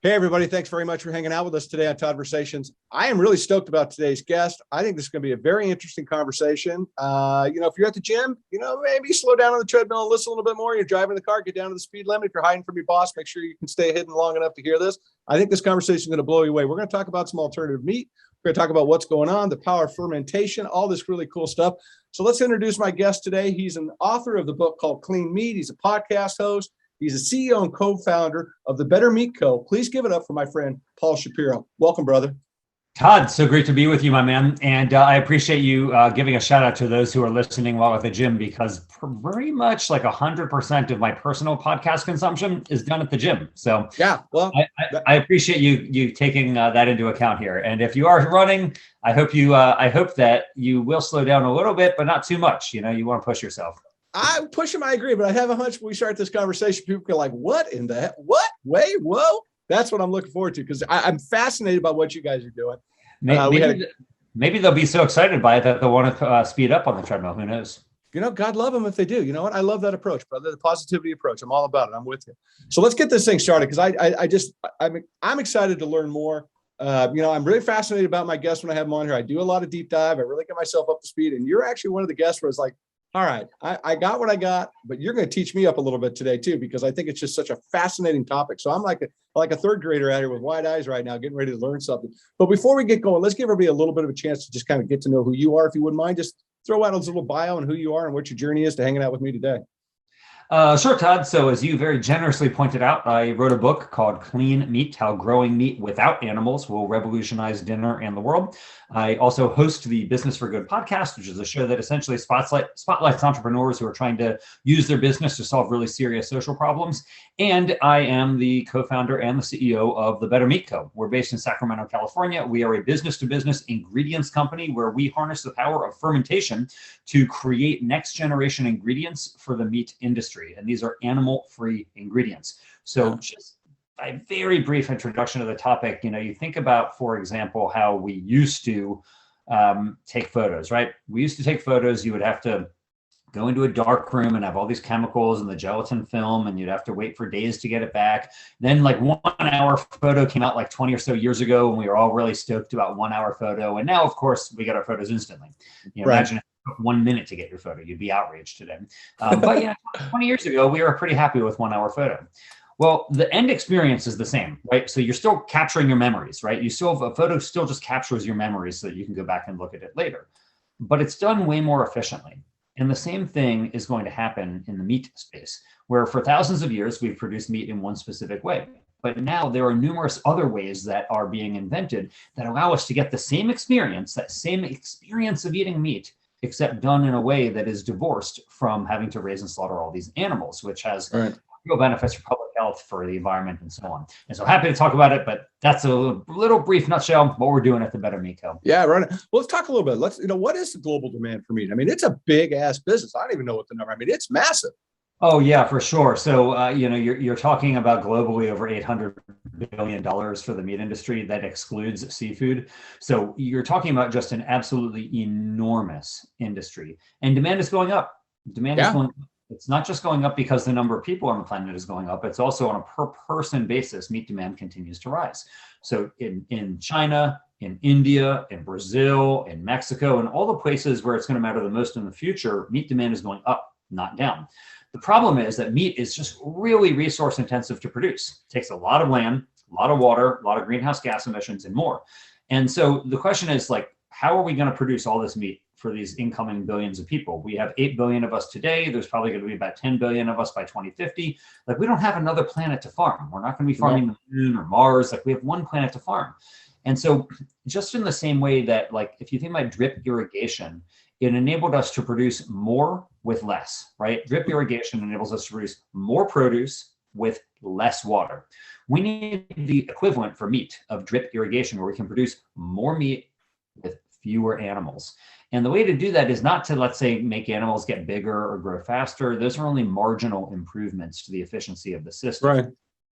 Hey, everybody. Thanks very much for hanging out with us today on Todd-versations. I am really stoked about today's guest. I think this is going to be a very interesting conversation. If you're at the gym, maybe slow down on the treadmill and listen a little bit more. You're driving the car, get down to the speed limit. If you're hiding from your boss, make sure you can stay hidden long enough to hear this. I think this conversation is going to blow you away. We're going to talk about some alternative meat. We're going to talk about what's going on, the power of fermentation, all this really cool stuff. So let's introduce my guest today. He's an author of the book called Clean Meat. He's a podcast host. He's a CEO and co-founder of the Better Meat Co. Please give it up for my friend, Paul Shapiro. Welcome, brother. Todd, so great to be with you, my man. And I appreciate you giving a shout out to those who are listening while at the gym, because very much like 100% of my personal podcast consumption is done at the gym. So yeah, well, I appreciate you taking that into account here. And if you are running, I hope that you will slow down a little bit, but not too much. You want to push yourself. I'm pushing, I agree, but I have a hunch when we start this conversation, people go like, what in the heck? What? Wait, whoa. That's what I'm looking forward to, because I'm fascinated by what you guys are doing. Maybe they'll be so excited by it that they'll want to speed up on the treadmill. Who knows? God love them if they do. You know what? I love that approach, brother. The positivity approach. I'm all about it. I'm with you. So let's get this thing started, because I'm excited to learn more. I'm really fascinated about my guests when I have them on here. I do a lot of deep dive. I really get myself up to speed. And you're actually one of the guests where it's like, all right, I got what I got, but you're going to teach me up a little bit today too, because I think it's just such a fascinating topic. So I'm like a third grader out here with wide eyes right now, getting ready to learn something. But before we get going, let's give everybody a little bit of a chance to just kind of get to know who you are. If you wouldn't mind, just throw out a little bio on who you are and what your journey is to hanging out with me today. Sure, Todd. So as you very generously pointed out, I wrote a book called Clean Meat, How Growing Meat Without Animals Will Revolutionize Dinner and the World. I also host the Business for Good podcast, which is a show that essentially spotlights entrepreneurs who are trying to use their business to solve really serious social problems. And I am the co-founder and the CEO of the Better Meat Co. We're based in Sacramento, California. We are a business-to-business ingredients company where we harness the power of fermentation to create next-generation ingredients for the meat industry. And these are animal-free ingredients. So just a very brief introduction to the topic. You think about, for example, how we used to take photos, right? We used to take photos. You would have to go into a dark room and have all these chemicals and the gelatin film, and you'd have to wait for days to get it back. Then 1 hour photo came out 20 or so years ago, and we were all really stoked about 1 hour photo. And now, of course, we get our photos instantly. Right. Imagine if it took 1 minute to get your photo, you'd be outraged today. But 20 years ago, we were pretty happy with 1 hour photo. Well, the end experience is the same, right? So you're still capturing your memories, right? A photo still just captures your memories so that you can go back and look at it later. But it's done way more efficiently. And the same thing is going to happen in the meat space, where for thousands of years, we've produced meat in one specific way. But now there are numerous other ways that are being invented that allow us to get the same experience, that same experience of eating meat, except done in a way that is divorced from having to raise and slaughter all these animals, which has real benefits for public health, for the environment, and so on. And so happy to talk about it, but that's a little brief nutshell what we're doing at the Better Meat Co. Yeah, right. Well, let's talk a little bit. What is the global demand for meat? It's a big ass business. I don't even know what the number. It's massive. Oh yeah, for sure. So you're talking about globally over $800 billion for the meat industry. That excludes seafood. So you're talking about just an absolutely enormous industry, and demand is going up. Demand is going up. It's not just going up because the number of people on the planet is going up. It's also on a per person basis, meat demand continues to rise. So in China, in India, in Brazil, in Mexico, and all the places where it's going to matter the most in the future, meat demand is going up, not down. The problem is that meat is just really resource intensive to produce. It takes a lot of land, a lot of water, a lot of greenhouse gas emissions, and more. And so the question is how are we going to produce all this meat for these incoming billions of people? We have 8 billion of us today. There's probably going to be about 10 billion of us by 2050. We don't have another planet to farm. We're not going to be farming the moon or Mars. We have one planet to farm. And so just in the same way that if you think about drip irrigation, it enabled us to produce more with less, right? Drip irrigation enables us to produce more produce with less water. We need the equivalent for meat of drip irrigation, where we can produce more meat with fewer animals. And the way to do that is not to, let's say, make animals get bigger or grow faster. Those are only marginal improvements to the efficiency of the system. Right.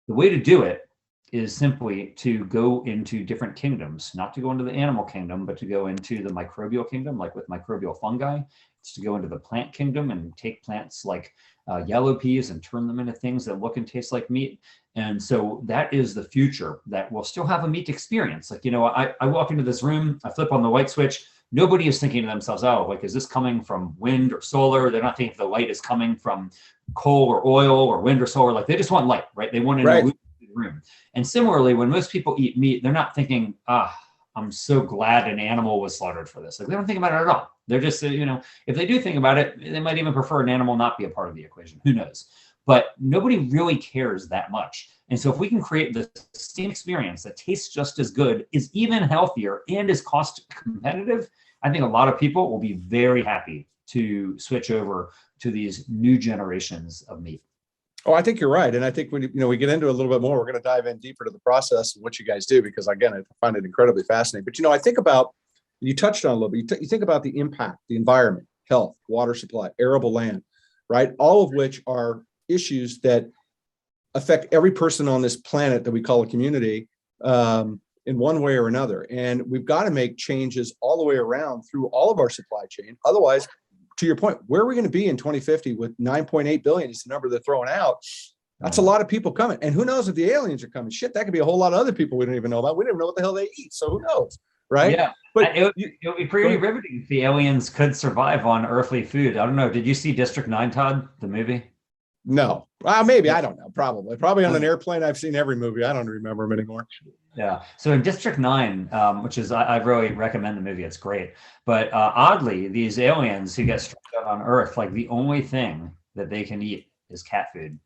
The way to do it is simply to go into different kingdoms, not to go into the animal kingdom, but to go into the microbial kingdom, like with microbial fungi. It's to go into the plant kingdom and take plants like yellow peas and turn them into things that look and taste like meat. And so that is the future, that will still have a meat experience. Like, I walk into this room, I flip on the light switch. Nobody is thinking to themselves, oh, like, is this coming from wind or solar? They're not thinking the light is coming from coal or oil or wind or solar. Like, they just want light, right? They want an illuminated room. And similarly, when most people eat meat, they're not thinking, I'm so glad an animal was slaughtered for this. Like, they don't think about it at all. They're just, if they do think about it, they might even prefer an animal not be a part of the equation. Who knows? But nobody really cares that much. And so if we can create the same experience that tastes just as good, is even healthier, and is cost competitive, I think a lot of people will be very happy to switch over to these new generations of meat. Oh, I think you're right. And I think when we get into it a little bit more, we're going to dive in deeper to the process and what you guys do, because again, I find it incredibly fascinating. But I think about, you touched on a little bit, you think about the impact, the environment, health, water supply, arable land, right? All of which are issues that affect every person on this planet that we call a community in one way or another. And we've got to make changes all the way around through all of our supply chain. Otherwise, to your point, where are we going to be in 2050 with 9.8 billion is the number they're throwing out? That's a lot of people coming. And who knows if the aliens are coming? Shit, that could be a whole lot of other people we don't even know about. We don't even know what the hell they eat. So who knows? Right. Yeah. But it would be pretty riveting if the aliens could survive on earthly food. I don't know. Did you see District 9, Todd, the movie? No. Maybe. I don't know. Probably on an airplane. I've seen every movie. I don't remember them anymore. Yeah. So in District 9, which is, I really recommend the movie. It's great. But oddly, these aliens who get struck out on Earth, like, the only thing that they can eat is cat food.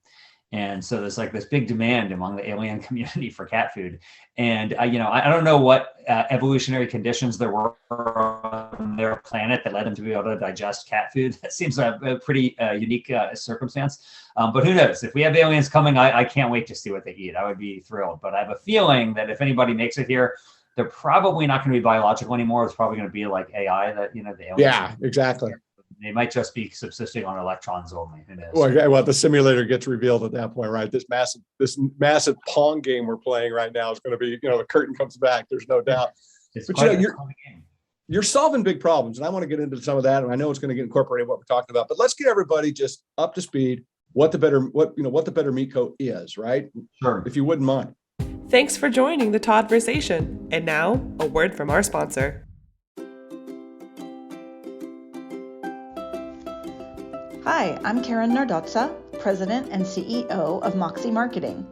And so there's like this big demand among the alien community for cat food. And, I don't know what evolutionary conditions there were on their planet that led them to be able to digest cat food. That seems a pretty unique circumstance. But who knows? If we have aliens coming, I can't wait to see what they eat. I would be thrilled. But I have a feeling that if anybody makes it here, they're probably not going to be biological anymore. It's probably going to be like AI that, the aliens. Yeah, exactly. They might just be subsisting on electrons only. Who knows? Well, the simulator gets revealed at that point, right? This massive Pong game we're playing right now is going to be, the curtain comes back. There's no doubt. But you're solving big problems, and I want to get into some of that. And I know it's going to get incorporated in what we're talking about. But let's get everybody just up to speed. What the better meat coat is, right? Sure. If you wouldn't mind. Thanks for joining the Todd-versation. And now, a word from our sponsor. Hi, I'm Karen Nardotza, President and CEO of Moxie Marketing.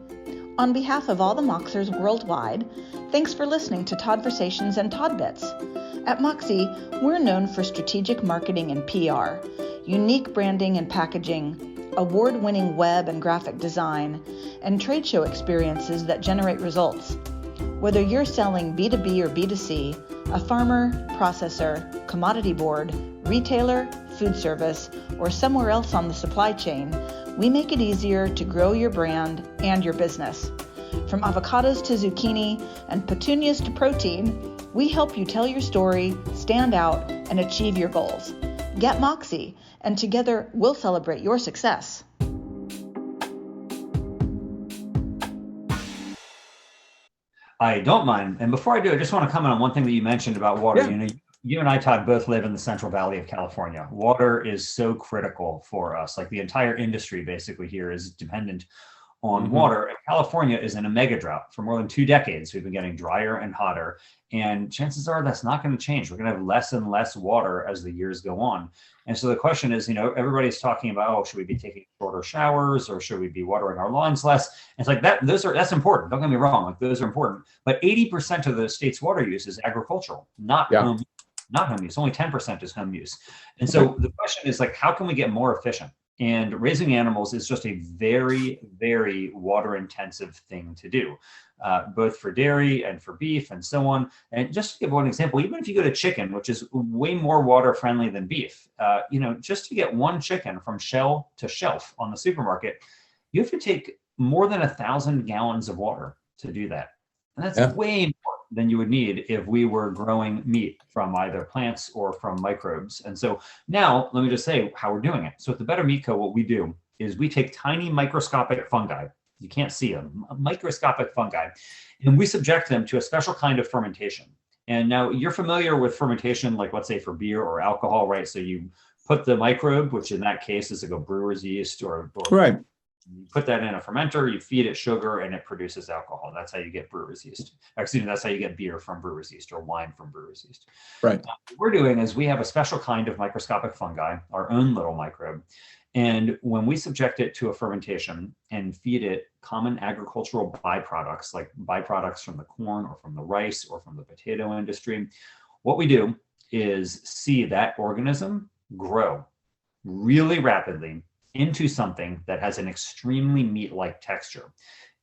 On behalf of all the Moxers worldwide, thanks for listening to Todd-versations and Todd Bits. At Moxie, we're known for strategic marketing and PR, unique branding and packaging, award-winning web and graphic design, and trade show experiences that generate results. Whether you're selling B2B or B2C, a farmer, processor, commodity board, retailer, food service, or somewhere else on the supply chain, we make it easier to grow your brand and your business. From avocados to zucchini and petunias to protein, we help you tell your story, stand out, and achieve your goals. Get Moxie, and together we'll celebrate your success. I don't mind. And before I do, I just want to comment on one thing that you mentioned about water. Yeah. You and I, Todd, both live in the Central Valley of California. Water is so critical for us. Like, the entire industry basically here is dependent on water. And California is in a mega drought. For more than 2 decades, we've been getting drier and hotter. And chances are that's not going to change. We're going to have less and less water as the years go on. And so the question is, everybody's talking about, should we be taking shorter showers, or should we be watering our lawns less? And it's like that's important. Don't get me wrong. Like, those are important. But 80% of the state's water use is agricultural, not home use. Only 10% is home use. And so the question is, like, how can we get more efficient? And raising animals is just a very, very water intensive thing to do, both for dairy and for beef and so on. And just to give one example, even if you go to chicken, which is way more water friendly than beef, just to get one chicken from shell to shelf on the supermarket, you have to take more than 1,000 gallons of water to do that. And that's way more than you would need if we were growing meat from either plants or from microbes. And so now let me just say how we're doing it. So with the Better Meat Co, what we do is we take tiny microscopic fungi, You can't see them, microscopic fungi. And we subject them to a special kind of fermentation. And now you're familiar with fermentation, like let's say for beer or alcohol, right? So you put the microbe, which in that case is like a brewer's yeast or Right. you put that in a fermenter, you feed it sugar, and it produces alcohol. That's how you get brewer's yeast. Excuse me, that's how you get beer from brewer's yeast or wine from brewer's yeast. Right. What we're doing is we have a special kind of microscopic fungi, our own little microbe. And when we subject it to a fermentation and feed it common agricultural byproducts, like byproducts from the corn or from the rice or from the potato industry, what we do is see that organism grow really rapidly into something that has an extremely meat-like texture.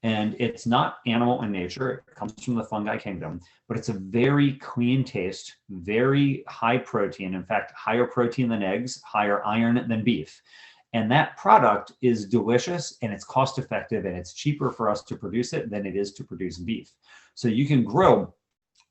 And it's not animal in nature, it comes from the fungi kingdom, but it's a very clean taste, very high protein, in fact, higher protein than eggs, higher iron than beef. And that product is delicious and it's cost effective and it's cheaper for us to produce it than it is to produce beef. So you can grow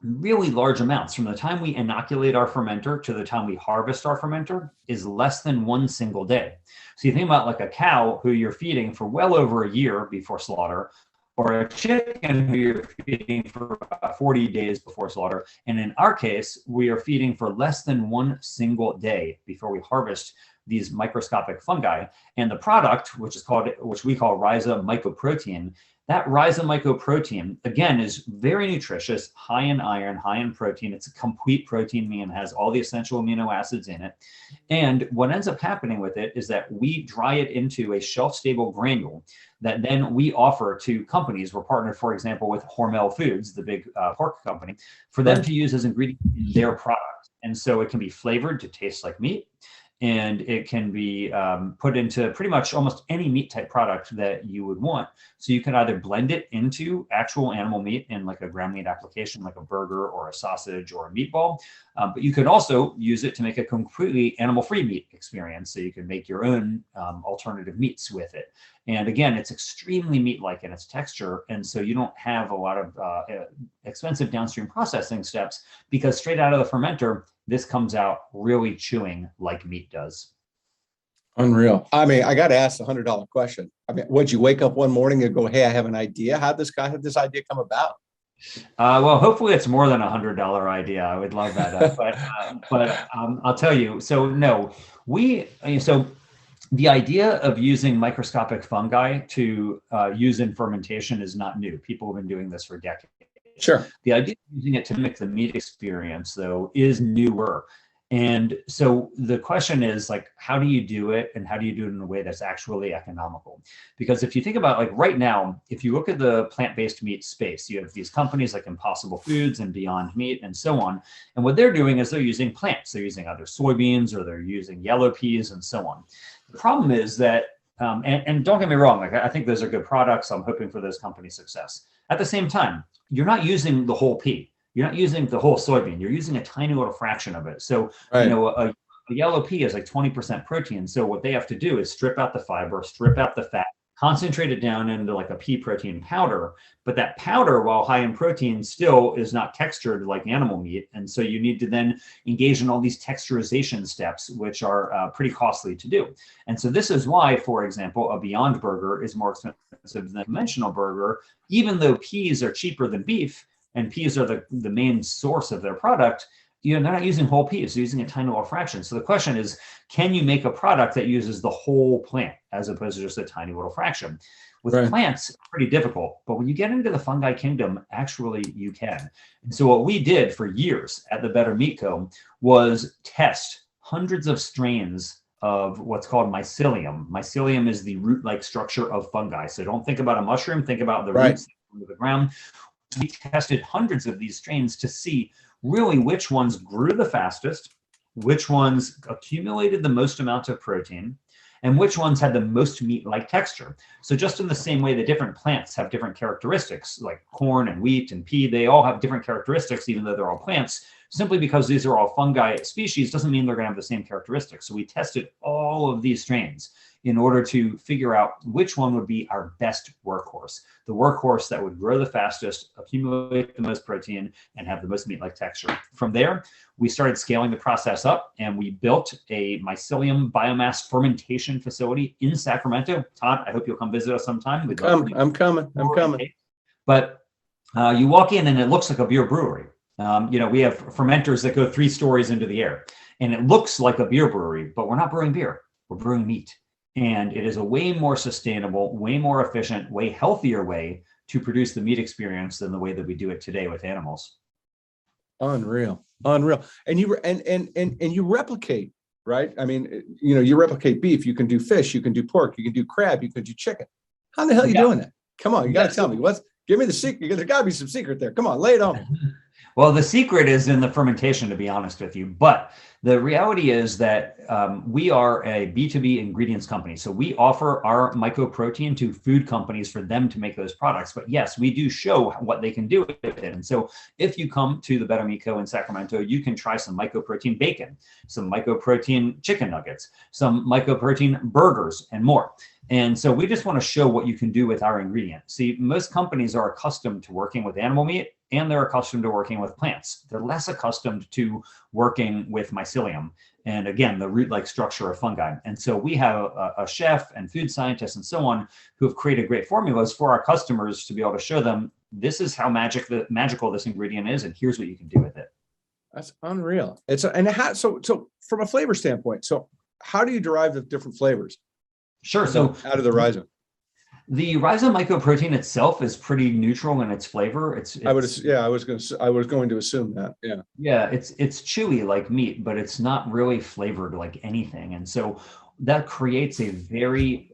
really large amounts. From the time we inoculate our fermenter to the time we harvest our fermenter is less than one single day. So you think about like a cow who you're feeding for well over a year before slaughter, or a chicken who you're feeding for 40 days before slaughter. And in our case, we are feeding for less than one single day before we harvest these microscopic fungi. And the product, which we call rhiza mycoprotein, that rhiza mycoprotein, again, is very nutritious, high in iron, high in protein. It's a complete protein, meaning it has all the essential amino acids in it. And what ends up happening with it is that we dry it into a shelf-stable granule that then we offer to companies. We're partnered, for example, with Hormel Foods, the big pork company, for them to use as ingredient in their product. And so it can be flavored to taste like meat. And it can be put into pretty much almost any meat type product that you would want. So you can either blend it into actual animal meat in like a ground meat application, like a burger or a sausage or a meatball. But you could also use it to make a completely animal-free meat experience. So you can make your own alternative meats with it. And again, it's extremely meat-like in its texture. And so you don't have a lot of expensive downstream processing steps because straight out of the fermenter, this comes out really chewing like meat does. Unreal. I mean, I got to ask the $100 question. I mean, would you wake up one morning and go, hey, I have an idea? How'd this idea come about? Well, hopefully it's more than $100 idea. I would love that. But I'll tell you, so no, so the idea of using microscopic fungi to use in fermentation is not new. People have been doing this for decades. Sure. The idea of using it to mimic the meat experience, though, is newer. And so the question is, like, how do you do it? And how do you do it in a way that's actually economical? Because if you think about, like, right now, if you look at the plant-based meat space, you have these companies like Impossible Foods and Beyond Meat and so on. And what they're doing is they're using plants. They're using either soybeans or they're using yellow peas and so on. The problem is that, and don't get me wrong, like, I think those are good products. I'm hoping for those companies' success. At the same time, you're not using the whole pea. You're not using the whole soybean. You're using a tiny little fraction of it. So, right. A yellow pea is like 20% protein. So what they have to do is strip out the fiber, strip out the fat, concentrate it down into like a pea protein powder. But that powder, while high in protein, still is not textured like animal meat. And so you need to then engage in all these texturization steps, which are pretty costly to do. And so this is why, for example, a Beyond Burger is more expensive than a conventional burger, even though peas are cheaper than beef, and peas are the main source of their product. They're not using whole peas, they're using a tiny little fraction. So the question is, can you make a product that uses the whole plant as opposed to just a tiny little fraction? With plants, it's pretty difficult. But when you get into the fungi kingdom, actually you can. And so what we did for years at the Better Meat Co. was test hundreds of strains of what's called mycelium. Mycelium is the root-like structure of fungi. So don't think about a mushroom, think about the roots under the ground. We tested hundreds of these strains to see really which ones grew the fastest, which ones accumulated the most amount of protein, and which ones had the most meat-like texture. So just in the same way that different plants have different characteristics, like corn and wheat and pea, they all have different characteristics, even though they're all plants. Simply because these are all fungi species doesn't mean they're going to have the same characteristics. So we tested all of these strains in order to figure out which one would be our best workhorse, the workhorse that would grow the fastest, accumulate the most protein, and have the most meat-like texture. From there, we started scaling the process up, and we built a mycelium biomass fermentation facility in Sacramento. Todd, I hope you'll come visit us sometime. I'm coming. But you walk in and it looks like a beer brewery. We have fermenters that go 3 stories into the air, and it looks like a beer brewery, but we're not brewing beer, we're brewing meat. And it is a way more sustainable, way more efficient, way healthier way to produce the meat experience than the way that we do it today with animals. Unreal. And you replicate, right? I mean, you replicate beef, you can do fish, you can do pork, you can do crab, you can do chicken. How the hell are you doing that? Come on, you got to tell me. Give me the secret. There's got to be some secret there. Come on, lay it on. Well, the secret is in the fermentation, to be honest with you. But the reality is that we are a B2B ingredients company. So we offer our mycoprotein to food companies for them to make those products. But yes, we do show what they can do with it. And so if you come to the Better Meat Co. in Sacramento, you can try some mycoprotein bacon, some mycoprotein chicken nuggets, some mycoprotein burgers, and more. And so we just want to show what you can do with our ingredient. See, most companies are accustomed to working with animal meat, and they're accustomed to working with plants. They're less accustomed to working with mycelium, and again, the root-like structure of fungi. And so we have a chef and food scientists and so on who have created great formulas for our customers to be able to show them, this is how magical this ingredient is, and here's what you can do with it. That's unreal. So from a flavor standpoint, so how do you derive the different flavors? Sure. So out of the rhiza. The rhiza mycoprotein itself is pretty neutral in its flavor. I was going to assume that. Yeah. Yeah, it's chewy like meat, but it's not really flavored like anything. And so that creates a very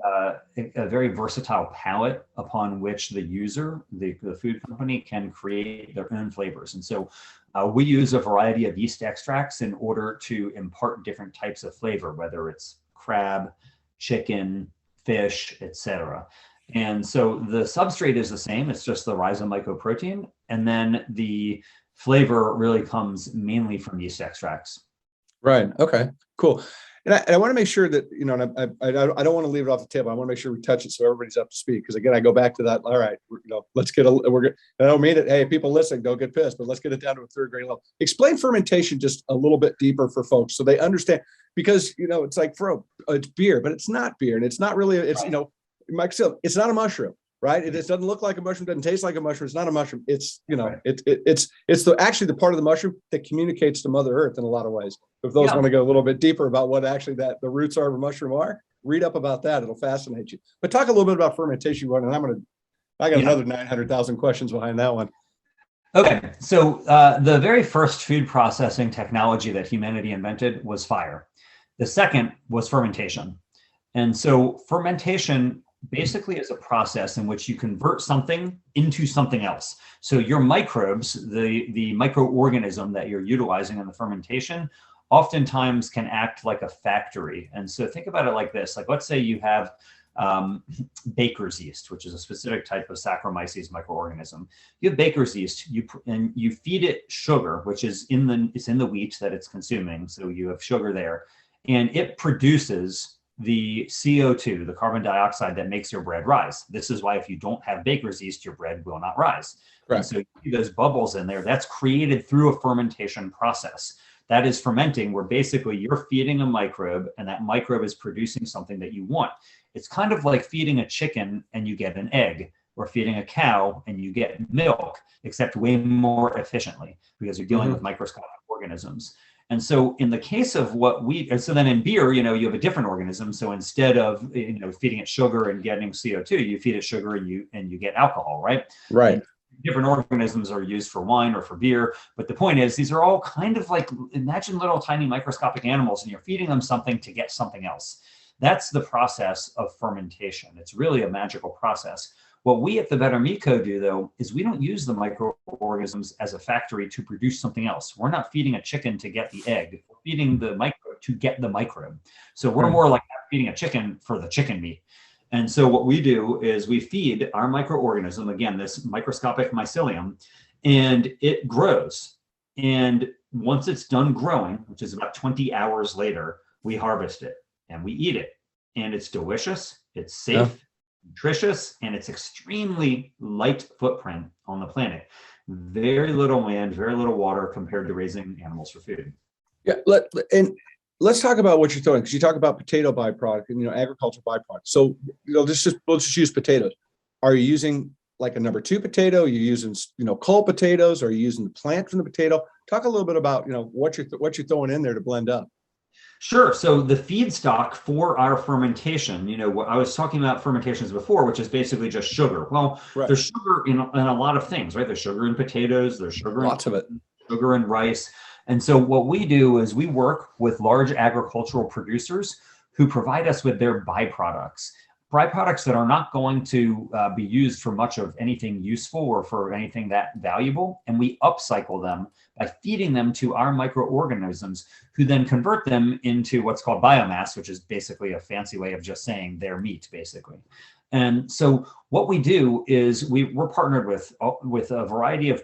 versatile palette upon which the user, the food company, can create their own flavors. And so we use a variety of yeast extracts in order to impart different types of flavor, whether it's crab, chicken, fish, etc. And so the substrate is the same. It's just the rhiza mycoprotein. And then the flavor really comes mainly from yeast extracts. Right. Okay, cool. And I want to make sure that, I don't want to leave it off the table. I want to make sure we touch it so everybody's up to speed. Because again, I go back to that. All right, let's get I don't mean it. Hey, people listening, don't get pissed, but let's get it down to a 3rd grade level. Explain fermentation just a little bit deeper for folks so they understand, because, it's like it's beer, but it's not beer. And it's not really, mycelium, it's not a mushroom, right? It doesn't look like a mushroom, doesn't taste like a mushroom. It's not a mushroom. It's, it's actually the part of the mushroom that communicates to Mother Earth in a lot of ways. If those want to go a little bit deeper about what actually the roots are of a mushroom are, read up about that. It'll fascinate you. But talk a little bit about fermentation, and I got another 900,000 questions behind that one. Okay, so the very first food processing technology that humanity invented was fire. The second was fermentation. And so fermentation basically is a process in which you convert something into something else. So your microbes, the microorganism that you're utilizing in the fermentation, oftentimes can act like a factory. And so think about it like this. Like, let's say you have baker's yeast, which is a specific type of Saccharomyces microorganism. You have baker's yeast, and you feed it sugar, which is in the wheat that it's consuming. So you have sugar there, and it produces the CO2, the carbon dioxide that makes your bread rise. This is why if you don't have baker's yeast, your bread will not rise. Right. And so you see those bubbles in there. That's created through a fermentation process. That is fermenting, where basically you're feeding a microbe, and that microbe is producing something that you want. It's kind of like feeding a chicken and you get an egg, or feeding a cow and you get milk, except way more efficiently, because you're dealing with microscopic organisms. And so in the case of so then in beer, you have a different organism. So instead of, feeding it sugar and getting CO2, you feed it sugar and you get alcohol, right? Right. And different organisms are used for wine or for beer. But the point is, these are all kind of like, imagine little tiny microscopic animals, and you're feeding them something to get something else. That's the process of fermentation. It's really a magical process. What we at the Better Meat Co. do, though, is we don't use the microorganisms as a factory to produce something else. We're not feeding a chicken to get the egg. We're feeding the microbe to get the microbe. So we're more like feeding a chicken for the chicken meat. And so what we do is we feed our microorganism, again, this microscopic mycelium, and it grows. And once it's done growing, which is about 20 hours later, we harvest it and we eat it. and it's delicious, it's safe, Yeah. nutritious, and it's extremely light footprint on the planet. Very little land, very little water compared to raising animals for food. Yeah, let's talk about what you're throwing, because you talk about potato byproduct and agricultural byproduct. So let's just use potatoes. Are you using like a number 2 potato? Are you using cull potatoes? Are you using the plant from the potato? Talk a little bit about what you're throwing in there to blend up. Sure. So the feedstock for our fermentation, I was talking about fermentations before, which is basically just sugar. Well, Right. There's sugar in a lot of things, right? There's sugar in potatoes, there's sugar Lots of it. sugar in rice. And so what we do is we work with large agricultural producers who provide us with their byproducts that are not going to be used for much of anything useful or for anything that valuable. And we upcycle them by feeding them to our microorganisms, who then convert them into what's called biomass, which is basically a fancy way of just saying their meat, basically. And so what we do is we're partnered with a variety of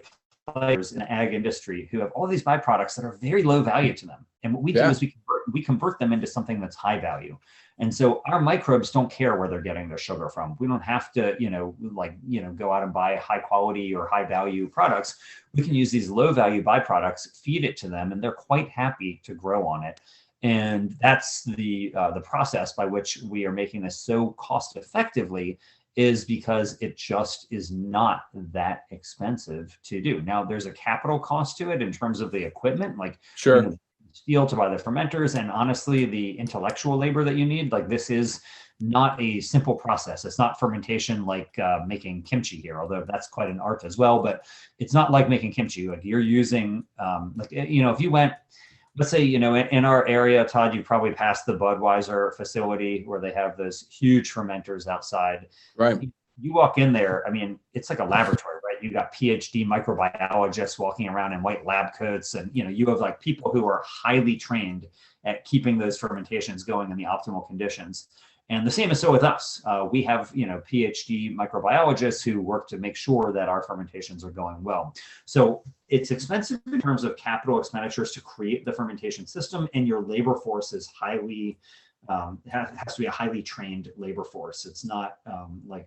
players in the ag industry who have all these byproducts that are very low value to them. And what we do is we convert them into something that's high value. And so our microbes don't care where they're getting their sugar from. We don't have to, go out and buy high quality or high value products. We can use these low value byproducts, feed it to them, and they're quite happy to grow on it. And that's the process by which we are making this so cost effectively, is because it just is not that expensive to do. Now, there's a capital cost to it in terms of the equipment, like Sure. steel to buy the fermenters, and honestly, the intellectual labor that you need. Like, this is not a simple process. It's not fermentation like making kimchi here, although that's quite an art as well. But it's not like making kimchi. Like, you're using, if you went, let's say, in our area, Todd, you probably passed the Budweiser facility where they have those huge fermenters outside. Right. You walk in there, I mean, it's like a laboratory, right? You got PhD microbiologists walking around in white lab coats, and you have like people who are highly trained at keeping those fermentations going in the optimal conditions. And the same is so with us. We have, PhD microbiologists who work to make sure that our fermentations are going well. So it's expensive in terms of capital expenditures to create the fermentation system, and your labor force is has to be a highly trained labor force. It's not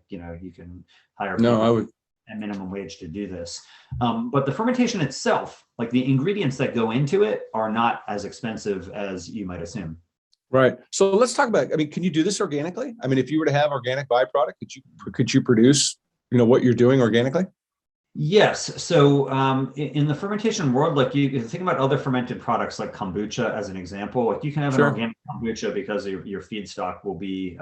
you can hire people at minimum wage to do this. But the fermentation itself, like the ingredients that go into it, are not as expensive as you might assume. Right. So let's talk about, can you do this organically? If you were to have organic byproduct, could you produce, what you're doing organically? Yes. So in the fermentation world, like you think about other fermented products like kombucha as an example, like you can have an organic kombucha because your feedstock will be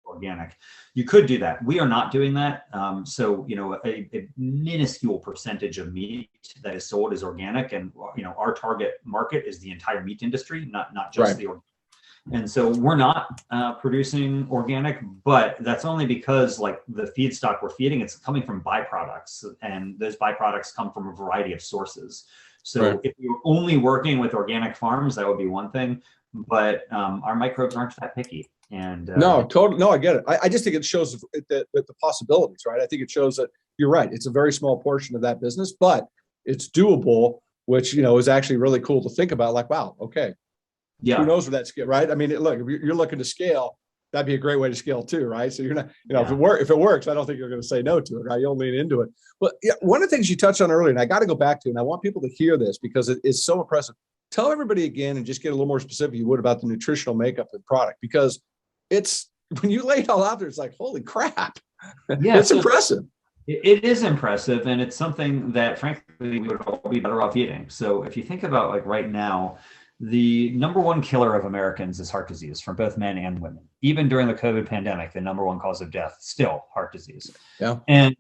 organic. You could do that. We are not doing that. So, a minuscule percentage of meat that is sold is organic. And, our target market is the entire meat industry, not just the organic. And so we're not producing organic, but that's only because like the feedstock we're feeding, it's coming from byproducts, and those byproducts come from a variety of sources. So if you're only working with organic farms, that would be one thing, but our microbes aren't that picky. And no, totally. No, I get it. I just think it shows the possibilities, right? I think it shows that you're right. It's a very small portion of that business, but it's doable, which, is actually really cool to think about. Like, wow, okay. Yeah. Who knows where that scale, right? Look, if you're looking to scale, that'd be a great way to scale too, right? So you're not, if it works, I don't think you're going to say no to it, right? You'll lean into it. But yeah, one of the things you touched on earlier, and I got to go back to, and I want people to hear this because it is so impressive. Tell everybody again, and just get a little more specific, you would, about the nutritional makeup of the product, because it's, when you lay it all out there, it's like, holy crap. Yeah, it's impressive. It is impressive, and it's something that, frankly, we would all be better off eating. So if you think about, like, right now, the number one killer of Americans is heart disease, for both men and women. Even during the COVID pandemic, the number one cause of death, still heart disease. Yeah. And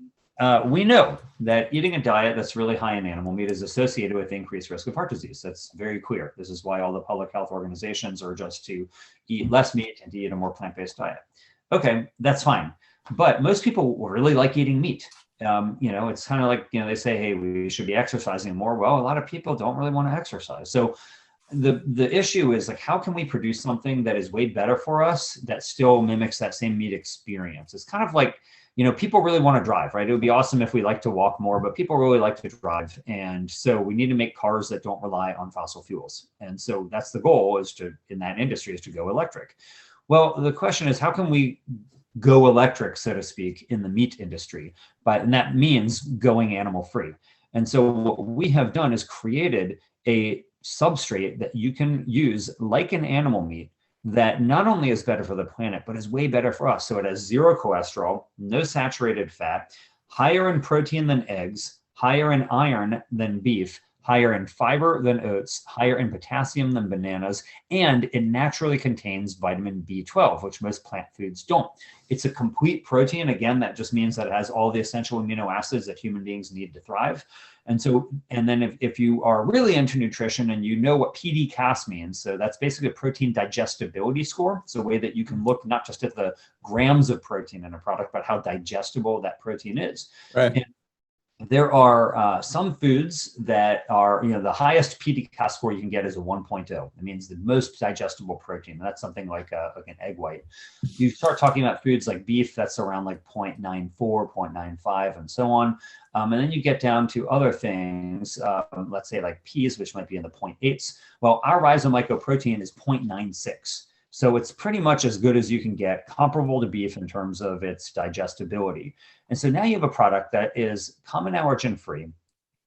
we know that eating a diet that's really high in animal meat is associated with increased risk of heart disease. That's very clear. This is why all the public health organizations are just to eat less meat and to eat a more plant-based diet. Okay, that's fine. But most people really like eating meat. It's kind of like, they say, hey, we should be exercising more. Well, a lot of people don't really want to exercise. So the issue is, like, how can we produce something that is way better for us that still mimics that same meat experience? It's kind of like, people really want to drive, right? It would be awesome if we like to walk more, but people really like to drive. And so we need to make cars that don't rely on fossil fuels. And so that's the goal, in that industry, is to go electric. Well, the question is, how can we go electric, so to speak, in the meat industry? And that means going animal free. And so what we have done is created a substrate that you can use like an animal meat that not only is better for the planet, but is way better for us. So it has zero cholesterol, no saturated fat, higher in protein than eggs, higher in iron than beef, higher in fiber than oats, higher in potassium than bananas, and it naturally contains vitamin B12, which most plant foods don't. It's a complete protein. Again, that just means that it has all the essential amino acids that human beings need to thrive. And then if you are really into nutrition and you know what PD-CAS means, so that's basically a protein digestibility score. It's a way that you can look not just at the grams of protein in a product, but how digestible that protein is. Right. And there are some foods that are, the highest PD-CAS score you can get is a 1.0. It means the most digestible protein. And that's something like an egg white. You start talking about foods like beef, that's around like 0.94, 0.95, and so on. And then you get down to other things, let's say like peas, which might be in the 0.8s. Well, our rhiza mycoprotein is 0.96. So it's pretty much as good as you can get, comparable to beef in terms of its digestibility. And so now you have a product that is common allergen-free,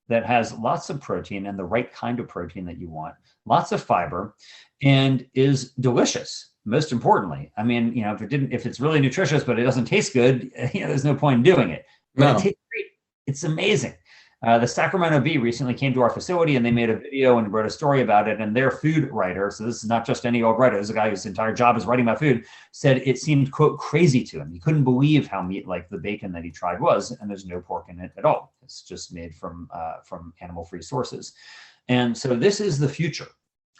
that has lots of protein and the right kind of protein that you want, lots of fiber, and is delicious. Most importantly, I mean, if it's really nutritious but it doesn't taste good, there's no point in doing it. But it tastes great. It's amazing. The Sacramento Bee recently came to our facility and they made a video and wrote a story about it. And their food writer, so this is not just any old writer, this is a guy whose entire job is writing about food, said it seemed, quote, crazy to him. He couldn't believe how meat like the bacon that he tried was, and there's no pork in it at all. It's just made from animal-free sources. And so this is the future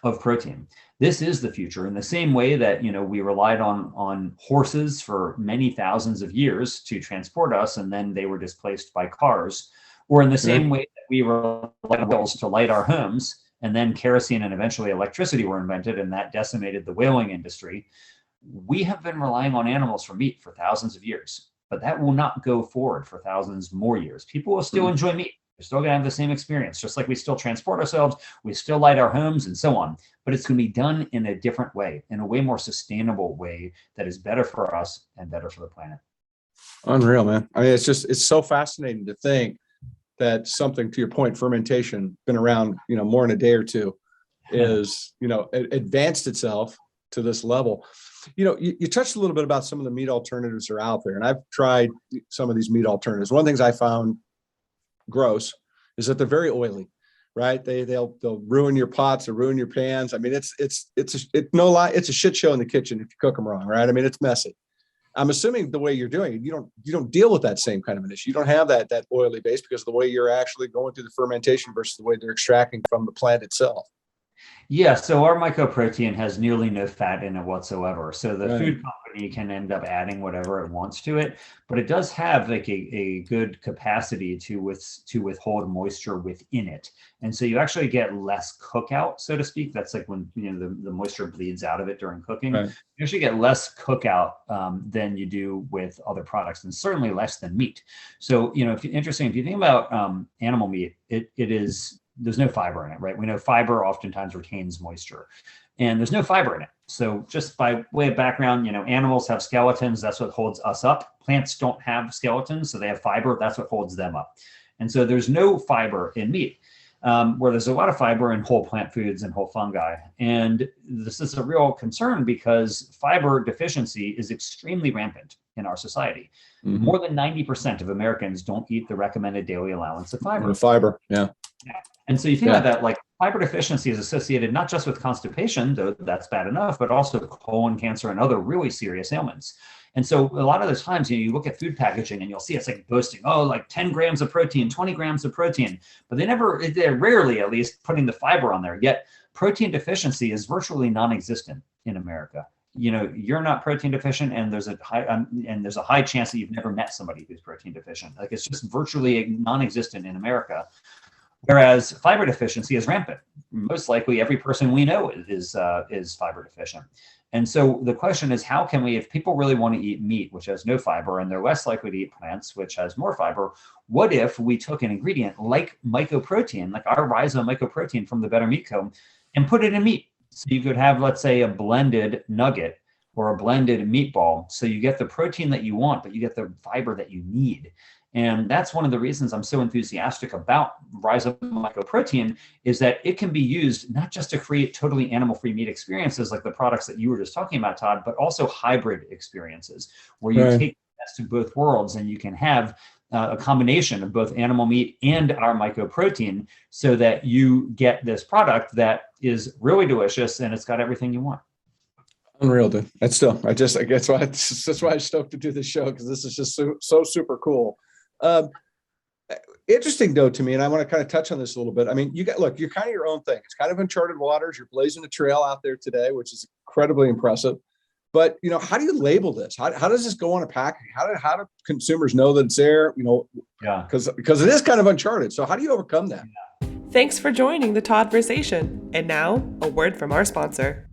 of protein. This is the future in the same way that, we relied on horses for many thousands of years to transport us, and then they were displaced by cars. Or in the same way that we relied on wheels to light our homes, and then kerosene and eventually electricity were invented, and that decimated the whaling industry. We have been relying on animals for meat for thousands of years, but that will not go forward for thousands more years. People will still enjoy meat. They're still going to have the same experience, just like we still transport ourselves, we still light our homes and so on, but it's going to be done in a different way, in a way more sustainable way that is better for us and better for the planet. Unreal, man. I mean, it's so fascinating to think that something, to your point, fermentation, been around, more than a day or two, is, advanced itself to this level. You touched a little bit about some of the meat alternatives that are out there, and I've tried some of these meat alternatives. One of the things I found gross is that they're very oily, right? They'll ruin your pots or ruin your pans. I mean, no lie, it's a shit show in the kitchen if you cook them wrong, right? I mean, it's messy. I'm assuming the way you're doing it, you don't deal with that same kind of an issue. You don't have that oily base because of the way you're actually going through the fermentation versus the way they're extracting from the plant itself. Yeah, so our mycoprotein has nearly no fat in it whatsoever. So the food company can end up adding whatever it wants to it, but it does have like a good capacity to withhold moisture within it. And so you actually get less cookout, so to speak. That's like when the moisture bleeds out of it during cooking. Right. You actually get less cookout than you do with other products, and certainly less than meat. So if you think about animal meat, there's no fiber in it, right? We know fiber oftentimes retains moisture, and there's no fiber in it. So just by way of background, animals have skeletons. That's what holds us up. Plants don't have skeletons, so they have fiber. That's what holds them up. And so there's no fiber in meat, where there's a lot of fiber in whole plant foods and whole fungi. And this is a real concern because fiber deficiency is extremely rampant in our society. Mm-hmm. More than 90% of Americans don't eat the recommended daily allowance of fiber. Yeah. And so you think about that, like fiber deficiency is associated not just with constipation, though that's bad enough, but also colon cancer and other really serious ailments. And so a lot of the times, you look at food packaging and you'll see it's like boasting, like 10 grams of protein, 20 grams of protein, but they're rarely at least putting the fiber on there. Yet protein deficiency is virtually non-existent in America. You're not protein deficient, and there's a high chance that you've never met somebody who's protein deficient. Like it's just virtually non-existent in America. Whereas fiber deficiency is rampant. Most likely every person we know is fiber deficient. And so the question is, how can we, if people really want to eat meat, which has no fiber, and they're less likely to eat plants, which has more fiber, what if we took an ingredient like mycoprotein, like our rhiza mycoprotein from the Better Meat Co., and put it in meat? So you could have, let's say, a blended nugget or a blended meatball. So you get the protein that you want, but you get the fiber that you need. And that's one of the reasons I'm so enthusiastic about rhiza mycoprotein, is that it can be used not just to create totally animal-free meat experiences like the products that you were just talking about, Todd, but also hybrid experiences where you take the best of both worlds and you can have a combination of both animal meat and our mycoprotein so that you get this product that is really delicious and it's got everything you want. Unreal, dude. That's why I'm stoked to do this show, because this is just so super cool. Interesting though to me, and I want to kind of touch on this a little bit. I mean, you're kind of your own thing. It's kind of uncharted waters. You're blazing a trail out there today, which is incredibly impressive. But how do you label this? How does this go on a package? How do consumers know that it's there? Because it is kind of uncharted. So how do you overcome that? Thanks for joining the Todd-versation. And now, a word from our sponsor.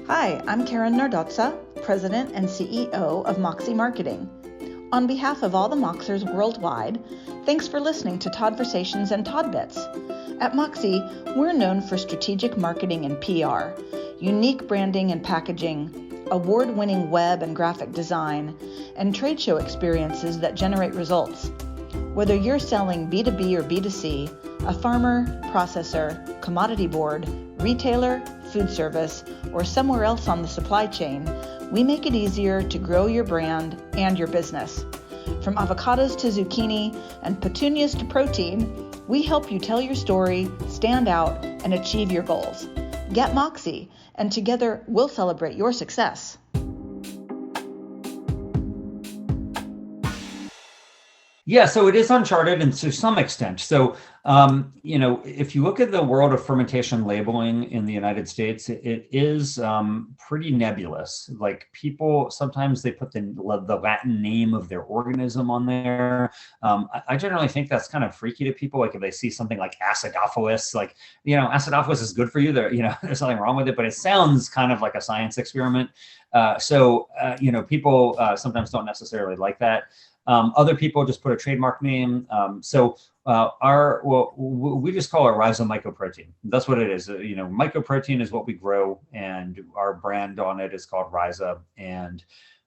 Hi, I'm Karen Nardotza, President and CEO of Moxie Marketing. On behalf of all the Moxers worldwide, thanks for listening to Todd-versations and Todd Bits. At Moxie, we're known for strategic marketing and PR, unique branding and packaging, award-winning web and graphic design, and trade show experiences that generate results. Whether you're selling B2B or B2C, a farmer, processor, commodity board, retailer, food service, or somewhere else on the supply chain, we make it easier to grow your brand and your business. From avocados to zucchini and petunias to protein, we help you tell your story, stand out, and achieve your goals. Get Moxie, and together we'll celebrate your success. Yeah, so it is uncharted and to some extent. So, if you look at the world of fermentation labeling in the United States, it is pretty nebulous. Like people, sometimes they put the Latin name of their organism on there. I generally think that's kind of freaky to people. Like if they see something like acidophilus, like, acidophilus is good for you. There's nothing wrong with it, but it sounds kind of like a science experiment. People sometimes don't necessarily like that. Other people just put a trademark name. We just call it rhiza mycoprotein. That's what it is. Mycoprotein is what we grow, and our brand on it is called rhiza, and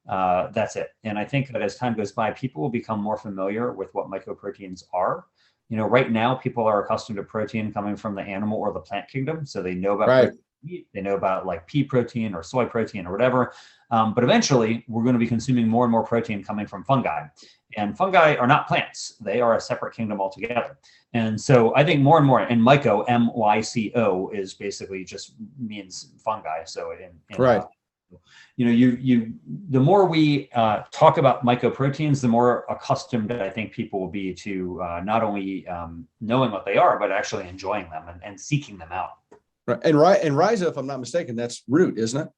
that's it. And I think that as time goes by, people will become more familiar with what mycoproteins are. Right now, people are accustomed to protein coming from the animal or the plant kingdom, so they know about meat, they know about like pea protein or soy protein or whatever. But eventually, we're going to be consuming more and more protein coming from fungi. And fungi are not plants. They are a separate kingdom altogether. And so I think more and more, and myco, M-Y-C-O, is basically just means fungi. So the more we talk about mycoproteins, the more accustomed I think people will be to not only knowing what they are, but actually enjoying them and seeking them out. Right. And rhiza, if I'm not mistaken, that's root, isn't it?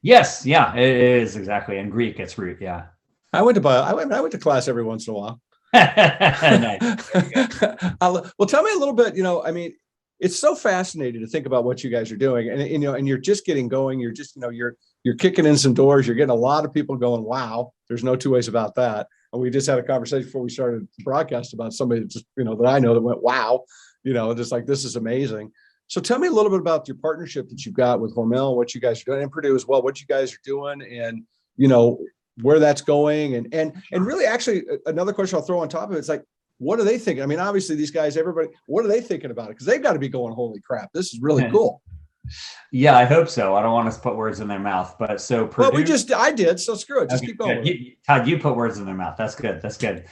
Yes, yeah, it is exactly. In Greek, it's root. Yeah, I went to class every once in a while. Nice. Well, tell me a little bit. It's so fascinating to think about what you guys are doing, and you're just getting going. You're just you're kicking in some doors. You're getting a lot of people going, "Wow!" There's no two ways about that. And we just had a conversation before we started the broadcast about somebody that just that I know that went, "Wow!" Just like, this is amazing. So tell me a little bit about your partnership that you've got with Hormel, what you guys are doing, and Purdue as well, what you guys are doing, and where that's going, and really, actually, another question I'll throw on top of it is like, what are they thinking? I mean, obviously, these guys, everybody, what are they thinking about it? Because they've got to be going, holy crap, this is really cool. Yeah, I hope so. I don't want to put words in their mouth, but so Purdue. Well, I did, so screw it. Just keep going. Todd, you put words in their mouth. That's good. That's good.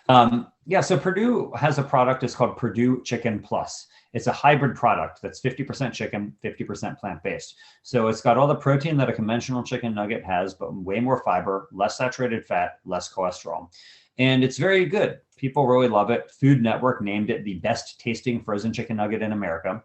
So Purdue has a product. It's called Purdue Chicken Plus. It's a hybrid product that's 50% chicken, 50% plant-based. So it's got all the protein that a conventional chicken nugget has, but way more fiber, less saturated fat, less cholesterol. And it's very good. People really love it. Food Network named it the best tasting frozen chicken nugget in America.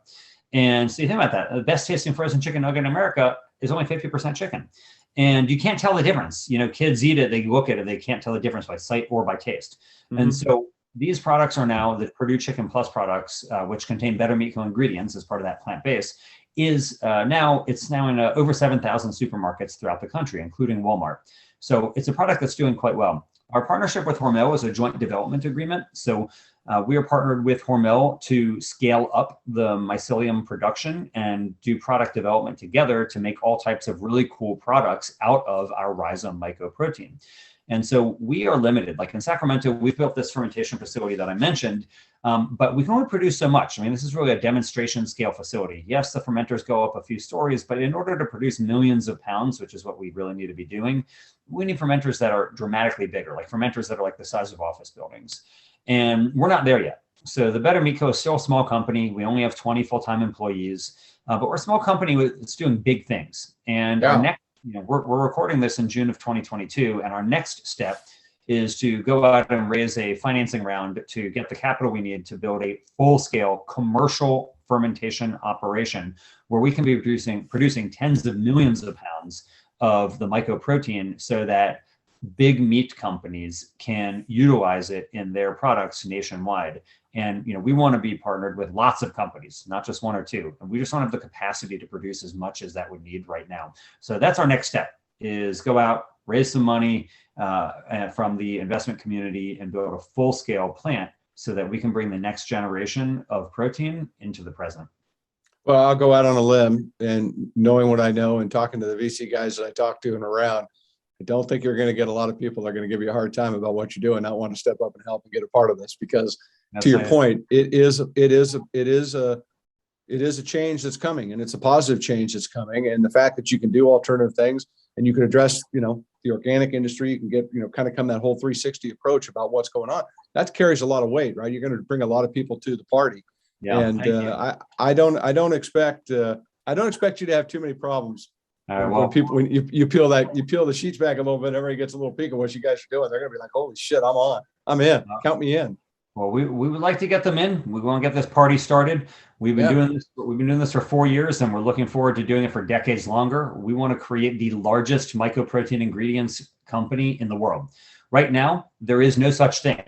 And so you think about that. The best tasting frozen chicken nugget in America is only 50% chicken. And you can't tell the difference. Kids eat it, they look at it, they can't tell the difference by sight or by taste. Mm-hmm. And so these products are now the Purdue Chicken Plus products, which contain better meat ingredients as part of that plant base, it's now in over 7,000 supermarkets throughout the country, including Walmart. So it's a product that's doing quite well. Our partnership with Hormel is a joint development agreement. So we are partnered with Hormel to scale up the mycelium production and do product development together to make all types of really cool products out of our rhiza mycoprotein. And so we are limited. Like in Sacramento, we've built this fermentation facility that I mentioned, but we can only produce so much. I mean, this is really a demonstration scale facility. Yes, the fermenters go up a few stories, but in order to produce millions of pounds, which is what we really need to be doing, we need fermenters that are dramatically bigger, like fermenters that are like the size of office buildings. And we're not there yet. So the Better Meat Co. is still a small company. We only have 20 full-time employees, but we're a small company that's doing big things. And our next, we're recording this in June of 2022, and our next step is to go out and raise a financing round to get the capital we need to build a full-scale commercial fermentation operation where we can be producing tens of millions of pounds of the mycoprotein so that big meat companies can utilize it in their products nationwide. And we want to be partnered with lots of companies, not just one or two. And we just don't have the capacity to produce as much as that would need right now. So that's our next step, is go out, raise some money from the investment community and build a full-scale plant so that we can bring the next generation of protein into the present. Well, I'll go out on a limb, and knowing what I know and talking to the VC guys that I talk to and around, I don't think you're going to get a lot of people that are going to give you a hard time about what you're doing, not want to step up and help and get a part of this, because to your point, it is a change that's coming, and it's a positive change that's coming. And the fact that you can do alternative things and you can address, the organic industry, you can get, kind of come that whole 360 approach about what's going on. That carries a lot of weight, right? You're going to bring a lot of people to the party. Yeah, and I don't expect you to have too many problems. When you peel the sheets back a little bit, everybody gets a little peek of what you guys are doing. They're going to be like, "Holy shit, I'm in. Count me in." Well, we would like to get them in. We want to get this party started. We've been doing this for 4 years, and we're looking forward to doing it for decades longer. We want to create the largest mycoprotein ingredients company in the world. Right now, there is no such thing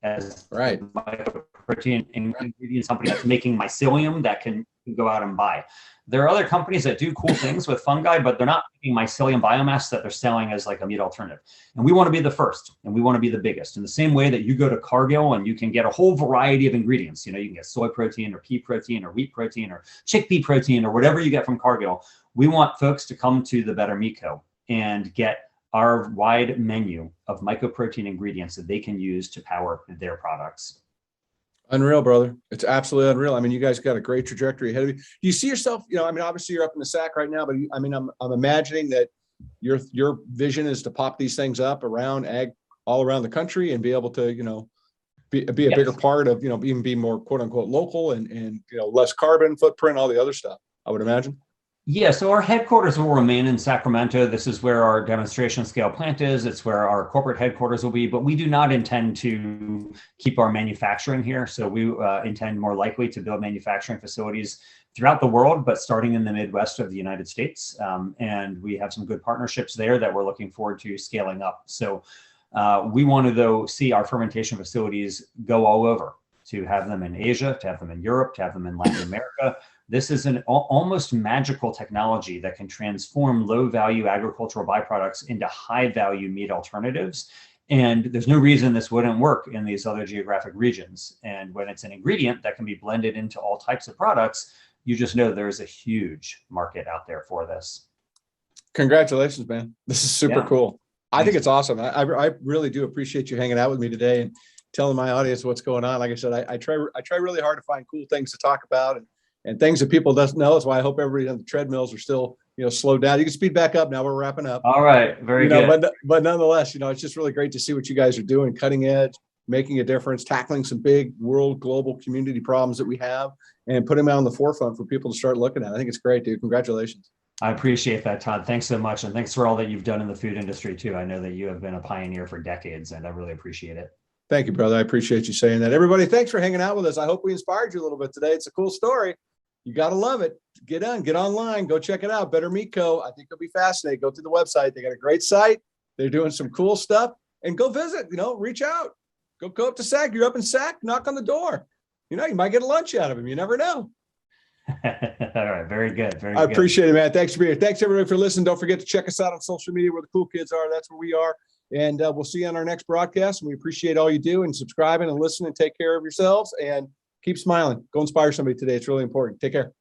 as mycoprotein ingredients company that's making mycelium that can go out and buy. There are other companies that do cool things with fungi, but they're not making mycelium biomass that they're selling as like a meat alternative. And we want to be the first, and we want to be the biggest. In the same way that you go to Cargill and you can get a whole variety of ingredients, you can get soy protein or pea protein or wheat protein or chickpea protein or whatever you get from Cargill. We want folks to come to the Better Meat Co. and get our wide menu of mycoprotein ingredients that they can use to power their products. Unreal, brother. It's absolutely unreal. I mean, you guys got a great trajectory ahead of you. Do you see yourself, obviously you're up in the sack right now, but I'm imagining that your vision is to pop these things up around ag all around the country and be able to, be a bigger part of, even be more quote unquote local and less carbon footprint, all the other stuff, I would imagine. Yeah, so our headquarters will remain in Sacramento. This is where our demonstration scale plant is. It's where our corporate headquarters will be, but we do not intend to keep our manufacturing here. So we intend more likely to build manufacturing facilities throughout the world, but starting in the Midwest of the United States. And we have some good partnerships there that we're looking forward to scaling up. So we want to, though, see our fermentation facilities go all over, to have them in Asia, to have them in Europe, to have them in Latin America. This is an almost magical technology that can transform low-value agricultural byproducts into high-value meat alternatives. And there's no reason this wouldn't work in these other geographic regions. And when it's an ingredient that can be blended into all types of products, you just know there's a huge market out there for this. Congratulations, man. This is super cool. I think it's awesome. I really do appreciate you hanging out with me today and telling my audience what's going on. Like I said, I try really hard to find cool things to talk about and things that people doesn't know. That's why I hope everybody on the treadmills are still, slowed down. You can speed back up now. We're wrapping up. All right. Very good. But nonetheless, it's just really great to see what you guys are doing, cutting edge, making a difference, tackling some big world, global community problems that we have and putting them out on the forefront for people to start looking at. I think it's great, dude. Congratulations. I appreciate that, Todd. Thanks so much. And thanks for all that you've done in the food industry too. I know that you have been a pioneer for decades and I really appreciate it. Thank you, brother. I appreciate you saying that. Everybody, thanks for hanging out with us. I hope we inspired you a little bit today. It's a cool story. You got to love it. Get online, go check it out. Better Meat Co. I think it'll be fascinating. Go to the website. They got a great site. They're doing some cool stuff and go visit, reach out, go up to SAC. You're up in SAC, knock on the door. You might get a lunch out of them. You never know. All right. Very good. Very I good. appreciate it, man. Thanks for being here. Thanks everybody for listening. Don't forget to check us out on social media where the cool kids are. That's where we are. And we'll see you on our next broadcast. And we appreciate all you do and subscribing and listening. Take care of yourselves and keep smiling. Go inspire somebody today. It's really important. Take care.